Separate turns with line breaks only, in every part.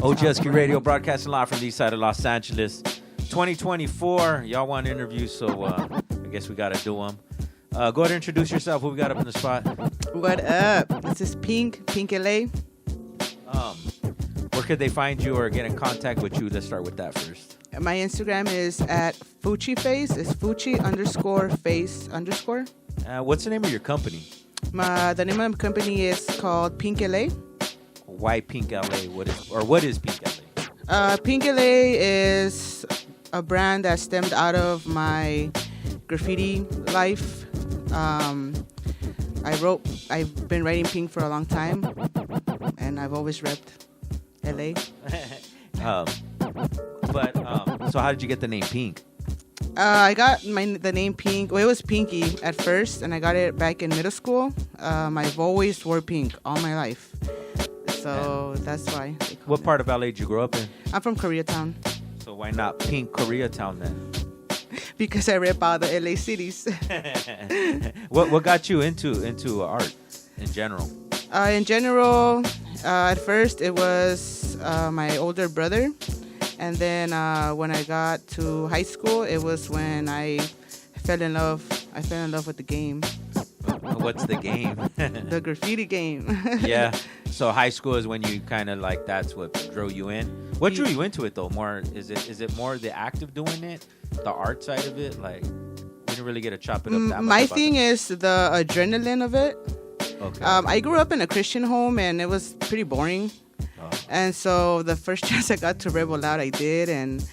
OGSQ Radio broadcasting live from the east side of Los Angeles. 2024. Y'all want interviews, so I guess we got to do them. Go ahead and introduce yourself. Who we got up in the spot?
What up? This is Pink LA.
Where could they find you or get in contact with you? Let's start with that first.
My Instagram is at FuchiFace. It's Fuchi_face_.
What's the name of your company?
The name of my company is called Pink LA.
Why Pink LA? What is Pink LA?
Pink LA is a brand that stemmed out of my graffiti life. I've been writing pink for a long time, and I've always repped LA.
So how did you get the name Pink?
I got the name Pink. Well, it was Pinky at first, and I got it back in middle school. I've always wore pink all my life, so that's why.
What part of LA did you grow up in?
I'm from Koreatown.
So why not Pink Koreatown then?
Because I rep all the LA cities.
What got you into art in general?
At first it was my older brother, and then when I got to high school, it was when I fell in love. I fell in love with the game.
What's the game?
The graffiti game.
Yeah. So high school is when you kind of like that's what drew you in. What drew you into it though? More is it more the act of doing it, the art side of it? Like you didn't really get to chop it up that much.
My thing is the adrenaline of it.
Okay.
I grew up in a Christian home, and it was pretty boring.
Oh.
And so the first chance I got to rebel out, I did, and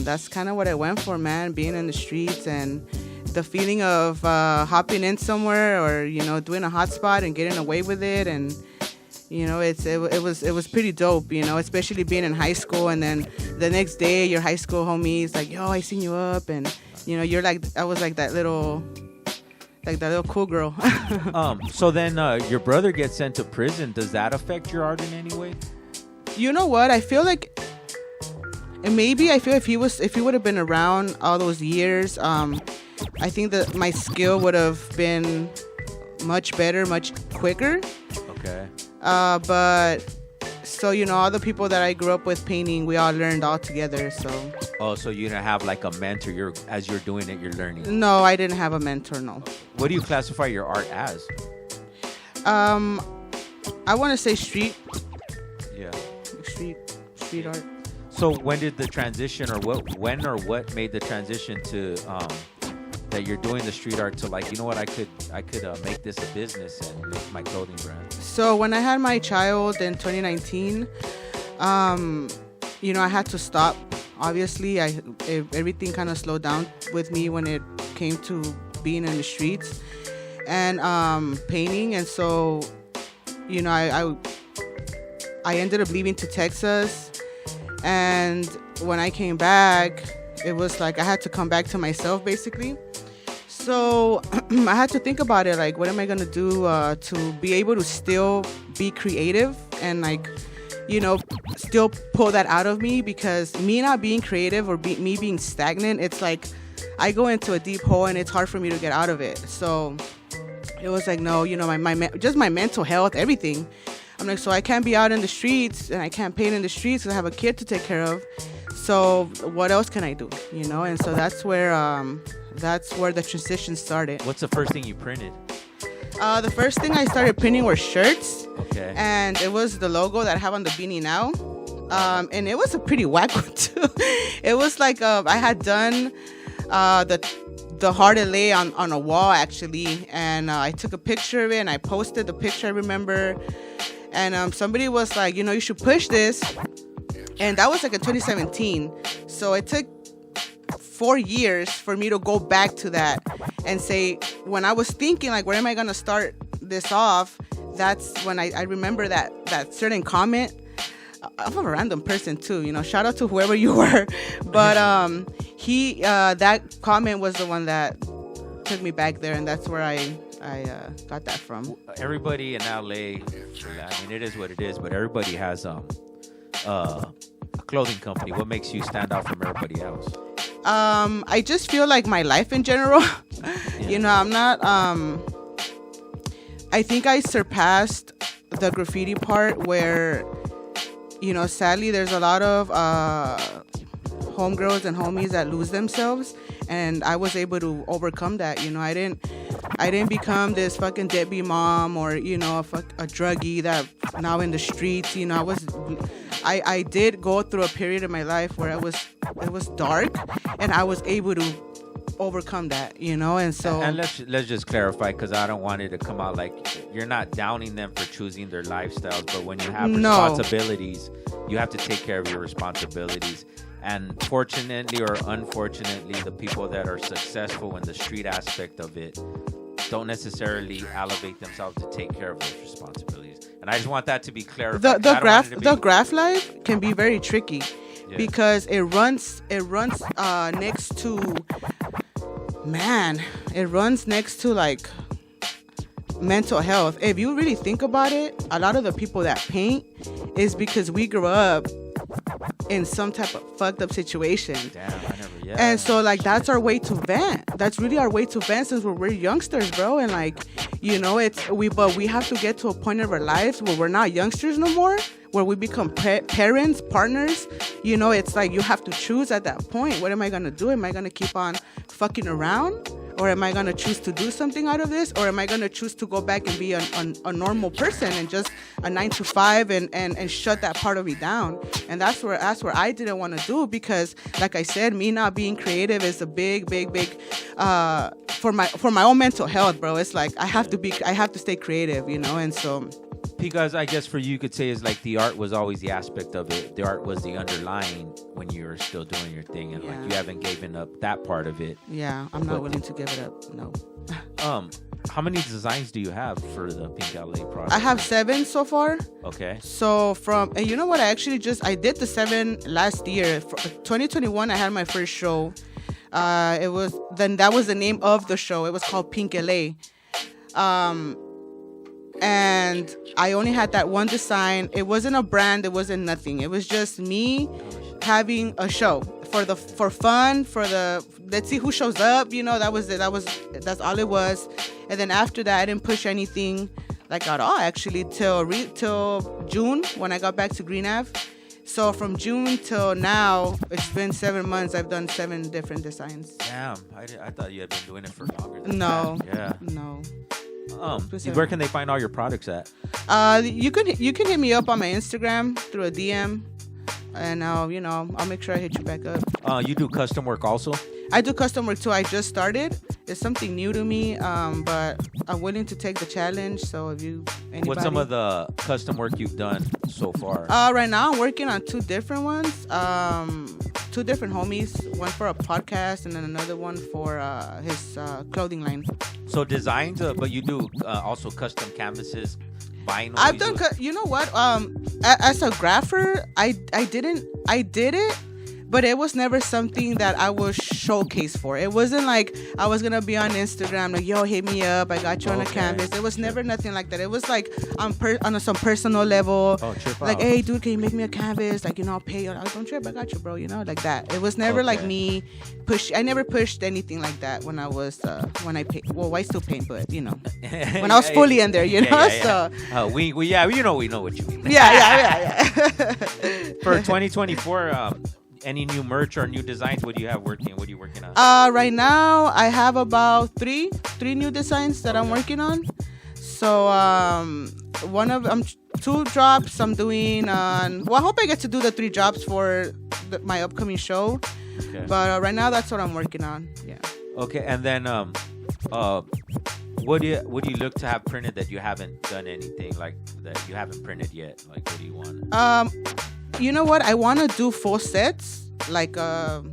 that's kind of what I went for, man. Being in the streets and the feeling of hopping in somewhere, or doing a hot spot and getting away with it, and it was pretty dope, especially being in high school, and then the next day your high school homies like, yo, I seen you up, and you're like, I was like that little cool girl.
So then your brother gets sent to prison. Does that affect your art in any way?
You know what? I feel like if he would have been around all those years, I think that my skill would have been much better, much quicker.
Okay.
But so all the people that I grew up with painting, we all learned all together. So.
Oh, so you didn't have like a mentor. As you're doing it, you're learning.
No, I didn't have a mentor. No.
What do you classify your art as?
I want to say street.
Yeah.
Street art.
So when did the transition, or what made the transition to that you're doing the street art to like, I could make this a business and make my clothing brand?
So when I had my child in 2019, I had to stop. Obviously, everything kind of slowed down with me when it came to being in the streets and painting. And so, I ended up leaving to Texas. And when I came back, it was like I had to come back to myself, basically. So I had to think about it, like, what am I going to do to be able to still be creative and, like, still pull that out of me, because me not being creative or me being stagnant, it's like I go into a deep hole and it's hard for me to get out of it. So it was like, no, just my mental health, everything. I'm like, so I can't be out in the streets and I can't paint in the streets because I have a kid to take care of. So what else can I do? And so that's where the transition started.
What's the first thing you printed?
The first thing I started printing were shirts.
Okay. And
it was the logo that I have on the beanie now. And it was a pretty whack one too. It was like I had done the hard LA on a wall, actually, and I took a picture of it and I posted the picture, I remember. And somebody was like, you should push this. And that was like in 2017. So it took 4 years for me to go back to that and say, when I was thinking, like, where am I going to start this off? That's when I remember that certain comment. I'm a random person too, shout out to whoever you were. But that comment was the one that took me back there. And that's where I got that from.
Everybody in LA, I mean, it is what it is, but everybody has a clothing company. What makes you stand out from everybody else?
I just feel like my life in general, I'm not, I think I surpassed the graffiti part where sadly, there's a lot of homegirls and homies that lose themselves, and I was able to overcome that. I didn't become this fucking deadbeat mom or a druggie that now in the streets. I did go through a period of my life where it was dark, and I was able to overcome that, and so.
And let's just clarify, because I don't want it to come out like you're not downing them for choosing their lifestyles, but when you have responsibilities, you have to take care of your responsibilities. And fortunately or unfortunately, the people that are successful in the street aspect of it don't necessarily elevate themselves to take care of those responsibilities. And I just want that to be clarified.
The graph life can be very tricky, because it runs next to, it runs next to like mental health. If you really think about it, a lot of the people that paint is because we grew up in some type of fucked up situation.
Damn, I never. Yeah.
And so like that's our way to vent. That's really our way to vent since we're youngsters, bro. And like, but we have to get to a point of our lives where we're not youngsters no more, where we become parents, partners. It's like you have to choose at that point. What am I gonna do? Am I gonna keep on fucking around? Or am I going to choose to do something out of this? Or am I going to choose to go back and be a normal person and just a 9 to 5 and shut that part of me down? And that's where I didn't want to do, because like I said, me not being creative is a big for my own mental health, bro. It's like I have to stay creative, and so.
Because I guess for you could say is like the art was always the aspect of it. The art was the underlying when you were still doing your thing, and like you haven't given up that part of it.
Yeah, I'm not willing to give it up. No.
How many designs do you have for the Pink LA project?
I have 7 so far.
Okay.
So and you know what? I did the 7 last year. For 2021, I had my first show. That was the name of the show. It was called Pink LA. And I only had that one design. It wasn't a brand. It wasn't nothing. It was just me having a show for fun, let's see who shows up. That was it. That's all it was. And then after that, I didn't push anything like at all, actually, till June when I got back to Green Ave. So from June till now, it's been 7 months. I've done 7 different designs.
Damn, I thought you had been doing it for longer than
that.
Yeah.
No.
Where can they find all your products at?
You can hit me up on my Instagram through a DM, and I'll make sure I hit you back up.
You do custom work also?
I do custom work too. I just started. It's something new to me, but I'm willing to take the challenge. So if anybody...
What's some of the custom work you've done so far?
Right now I'm working on 2 different ones. 2 different homies. One for a podcast, and then another one for his clothing line.
So designs, but you do also custom canvases, vinyl.
I've done. You know what? As a grapher, I did it, but it was never something that I was showcased for. It wasn't like I was gonna be on Instagram like, yo, hit me up, I got you on a canvas. It was never nothing like that. It was like on some personal level.
Oh, trip
like,
out.
hey, dude, can you make me a canvas? Like, I'll pay you. Don't trip, I got you, bro. Like that. It was never like me I never pushed anything like that when I was when I paint. Well, I still paint, but when I was fully in there, So
we know what you mean.
Yeah.
For 2024. Any new merch or new designs? What are you working on?
Right now I have about three new designs that I'm working on. So one of 2 drops I'm doing on. Well, I hope I get to do the 3 drops for my upcoming show. Okay. But right now that's what I'm working on. Yeah.
Okay, and then what do you look to have printed that you haven't done anything like that you haven't printed yet? Like, what do you want?
You know what? I want to do full sets, like crew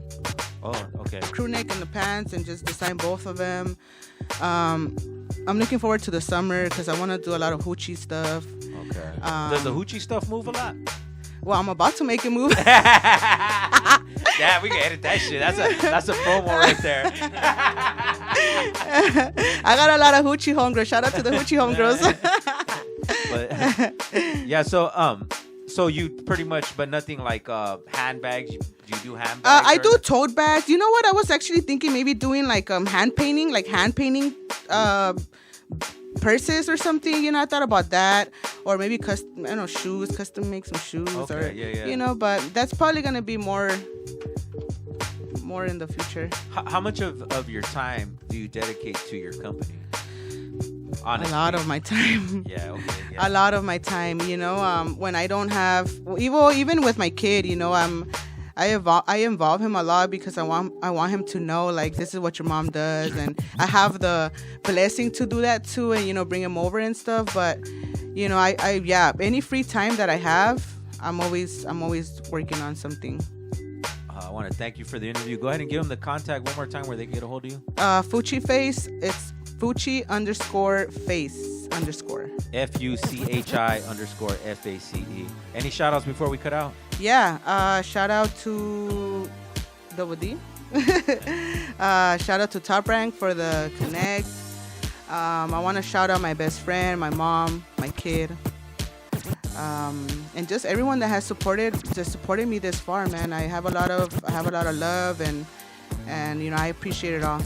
neck and the pants, and just design both of them. I'm looking forward to the summer because I want to do a lot of hoochie stuff.
Okay. Does the hoochie stuff move a lot?
Well, I'm about to make it move.
Yeah, we can edit that shit. That's a promo right there.
I got a lot of hoochie homegirls. Shout out to the hoochie homegirls.
But yeah, so you pretty much, but nothing like handbags. Do you do handbags?
I do tote bags. You know what? I was actually thinking maybe doing like hand painting purses or something. I thought about that. or maybe custom, shoes, custom make some shoes,
Okay,
or
yeah.
But that's probably gonna be more in the future.
How much of your time do you dedicate to your company? Honestly.
A lot of my time.
Yeah, okay. Yeah.
A lot of my time, when I don't have, even with my kid, I involve him a lot because I want him to know, like, this is what your mom does, and I have the blessing to do that too, and bring him over and stuff. But any free time that I have, I'm always working on something.
I want to thank you for the interview. Go ahead and give them the contact one more time where they can get a hold of you.
Fuchi Face. It's Fuchi _face_
FUCHI_FACE. Any shout outs before we cut out?
Yeah. Shout out to Double D. Shout out to Top Rank for the connect. I want to shout out my best friend, my mom, my kid, and just everyone that has supported me this far, man. I have a lot of love, and I appreciate it all.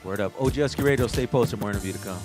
Word up. OG Husky Radio, stay posted. More interview to come.